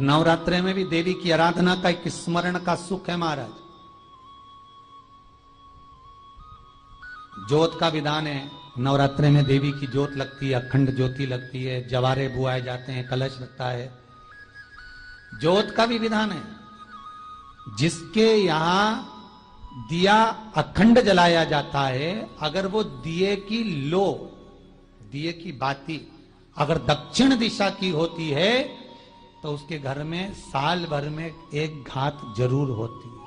नवरात्रे में भी देवी की आराधना का एक स्मरण का सुख है महाराज। ज्योत का विधान है, नवरात्रे में देवी की ज्योत लगती है, अखंड ज्योति लगती है, जवारे बुआए जाते हैं, कलश लगता है। ज्योत का भी विधान है। जिसके यहां दिया अखंड जलाया जाता है, अगर वो दिए की लो, दिए की बाती अगर दक्षिण दिशा की होती है तो उसके घर में साल भर में एक घात जरूर होती है।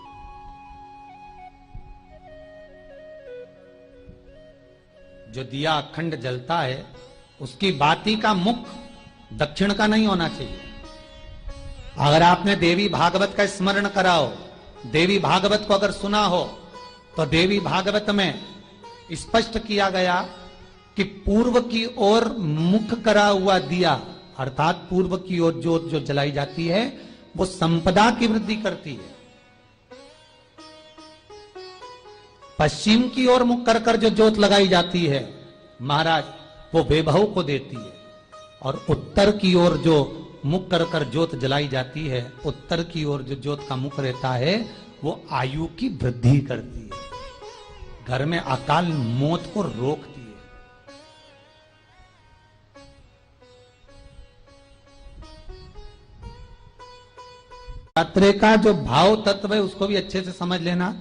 जो दिया अखंड जलता है उसकी बाती का मुख दक्षिण का नहीं होना चाहिए। अगर आपने देवी भागवत का स्मरण कराओ, देवी भागवत को अगर सुना हो, तो देवी भागवत में स्पष्ट किया गया कि पूर्व की ओर मुख करा हुआ दिया, अर्थात पूर्व की ओर ज्योत जो जलाई जाती है वो संपदा की वृद्धि करती है। पश्चिम की ओर मुख कर कर जो ज्योत लगाई जाती है महाराज, वो वैभव को देती है। और उत्तर की ओर जो मुख कर कर ज्योत जलाई जाती है, उत्तर की ओर जो ज्योत का मुख रहता है वो आयु की वृद्धि करती है, घर में अकाल मौत को रोकती है। नवरात्रे का जो भाव तत्व है उसको भी अच्छे से समझ लेना।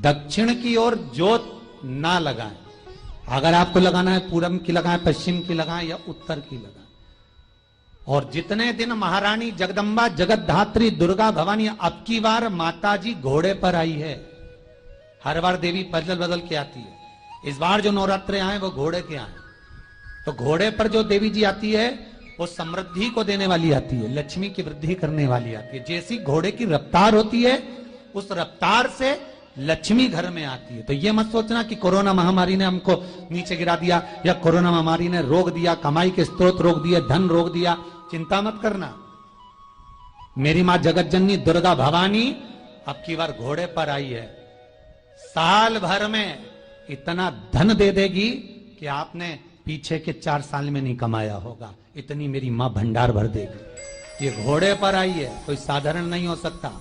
दक्षिण की ओर ज्योत ना लगाएं। अगर आपको लगाना है पूरब की लगाएं, पश्चिम की लगाएं या उत्तर की लगाएं। और जितने दिन महारानी जगदम्बा जगतधात्री दुर्गा भवानी, अब की बार माता जी घोड़े पर आई है। हर बार देवी बदल बदल के आती है, इस बार जो नवरात्रे आए वो घोड़े के आए। तो घोड़े पर जो देवी जी आती है वो समृद्धि को देने वाली आती है, लक्ष्मी की वृद्धि करने वाली आती है। जैसी घोड़े की रफ्तार होती है उस रफ्तार से लक्ष्मी घर में आती है। तो ये मत सोचना कि कोरोना महामारी ने हमको नीचे गिरा दिया या कोरोना महामारी ने रोक दिया, कमाई के स्रोत रोक दिए, धन रोक दिया। चिंता मत करना। मेरी मां जगत जननी दुर्गा भवानी अब की बार घोड़े पर आई है। साल भर में इतना धन दे देगी कि आपने पीछे के 4 साल में नहीं कमाया होगा, इतनी मेरी मां भंडार भर देगी। ये घोड़े पर आई है, कोई साधारण नहीं हो सकता।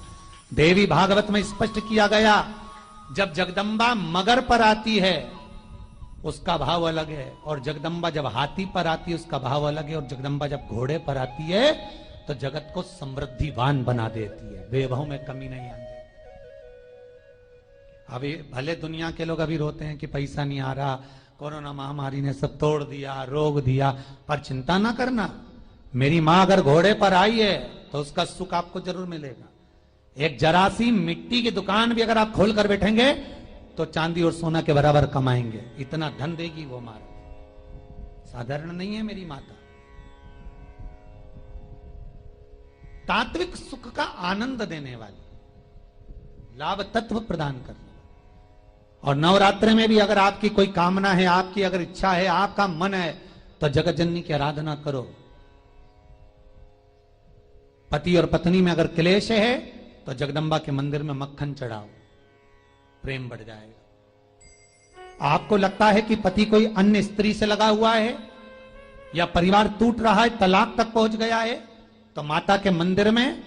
देवी भागवत में स्पष्ट किया गया, जब जगदम्बा मगर पर आती है उसका भाव अलग है, और जगदम्बा जब हाथी पर आती है उसका भाव अलग है, और जगदम्बा जब घोड़े पर आती है तो जगत को समृद्धिवान बना देती है, वैभव में कमी नहीं आती। अभी भले दुनिया के लोग अभी रोते हैं कि पैसा नहीं आ रहा, कोरोना महामारी ने सब तोड़ दिया, रोक दिया, पर चिंता ना करना। मेरी मां अगर घोड़े पर आई है तो उसका सुख आपको जरूर मिलेगा। एक जरा सी मिट्टी की दुकान भी अगर आप खोल कर बैठेंगे तो चांदी और सोना के बराबर कमाएंगे, इतना धन देगी वो महाराज। साधारण नहीं है मेरी माता। तात्विक सुख का आनंद देने वाली, लाभ तत्व प्रदान करने वाली। और नवरात्रि में भी अगर आपकी कोई कामना है, आपकी अगर इच्छा है, आपका मन है, तो जगत जननी की आराधना करो। पति और पत्नी में अगर क्लेश है तो जगदम्बा के मंदिर में मक्खन चढ़ाओ, प्रेम बढ़ जाएगा। आपको लगता है कि पति कोई अन्य स्त्री से लगा हुआ है या परिवार टूट रहा है, तलाक तक पहुंच गया है, तो माता के मंदिर में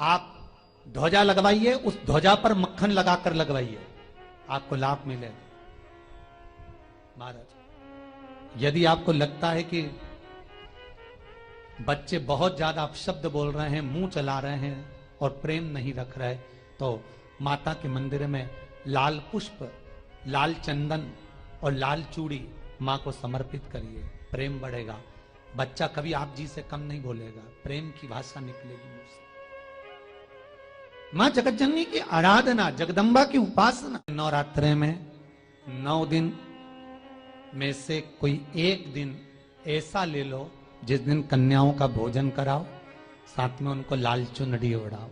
आप ध्वजा लगवाइए, उस ध्वजा पर मक्खन लगाकर लगवाइए, आपको लाभ मिलेगा। महाराज, यदि आपको लगता है कि बच्चे बहुत ज्यादा अपशब्द बोल रहे हैं, मुंह चला रहे हैं और प्रेम नहीं रख रहे, तो माता के मंदिर में लाल पुष्प, लाल चंदन और लाल चूड़ी मां को समर्पित करिए, प्रेम बढ़ेगा। बच्चा कभी आप जी से कम नहीं बोलेगा, प्रेम की भाषा निकलेगी मुंह से। मां जगत जननी की आराधना, जगदम्बा की उपासना। नवरात्रे में 9 दिन में से कोई एक दिन ऐसा ले लो जिस दिन कन्याओं का भोजन कराओ, साथ में उनको लाल चुनरी ओढ़ाओ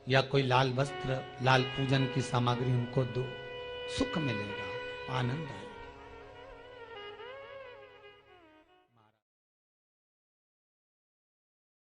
या कोई लाल वस्त्र, लाल पूजन की सामग्री उनको दो, सुख मिलेगा, आनंद आएगा।